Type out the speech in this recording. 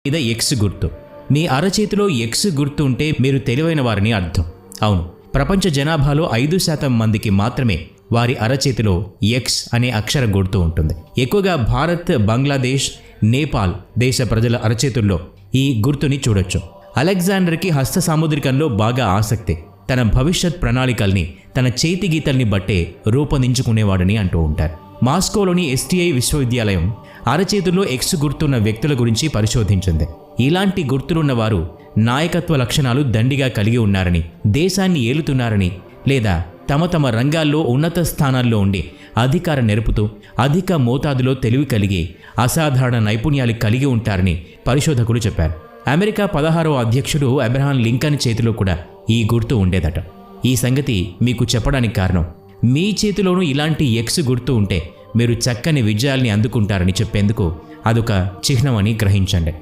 మీద ఎక్స్ గుర్తు. మీ అరచేతిలో ఎక్స్ గుర్తు ఉంటే మీరు తెలివైన వారని అర్థం. అవును, ప్రపంచ జనాభాలో 5% మందికి మాత్రమే వారి అరచేతిలో ఎక్స్ అనే అక్షర గుర్తు ఉంటుంది. ఎక్కువగా భారత్, బంగ్లాదేశ్, నేపాల్ దేశ ప్రజల అరచేతుల్లో ఈ గుర్తుని చూడొచ్చు. అలెగ్జాండర్కి హస్త సాముద్రికంలో బాగా ఆసక్తి. తన భవిష్యత్ ప్రణాళికల్ని తన చేతి గీతల్ని బట్టే రూపొందించుకునేవాడని అంటూ ఉంటారు. మాస్కోలోని STI విశ్వవిద్యాలయం అరచేతుల్లో ఎక్స్ గుర్తున్న వ్యక్తుల గురించి పరిశోధించింది. ఇలాంటి గుర్తులున్న వారు నాయకత్వ లక్షణాలు దండిగా కలిగి ఉన్నారని, దేశాన్ని ఏలుతున్నారని, లేదా తమ తమ రంగాల్లో ఉన్నత స్థానాల్లో ఉండి అధికారం నెరుపుతూ అధిక మోతాదులో తెలివి కలిగి అసాధారణ నైపుణ్యాలు కలిగి ఉంటారని పరిశోధకులు చెప్పారు. అమెరికా 16వ అధ్యక్షుడు అబ్రహాం లింకన్ చేతిలో కూడా ఈ గుర్తు ఉండేదట. ఈ సంగతి మీకు చెప్పడానికి కారణం, మీ చేతిలోనూ ఇలాంటి ఎక్స్ గుర్తు ఉంటే మీరు చక్కని విజయాల్ని అందుకుంటారని చెప్పేందుకు అదొక చిహ్నం అని గ్రహించండి.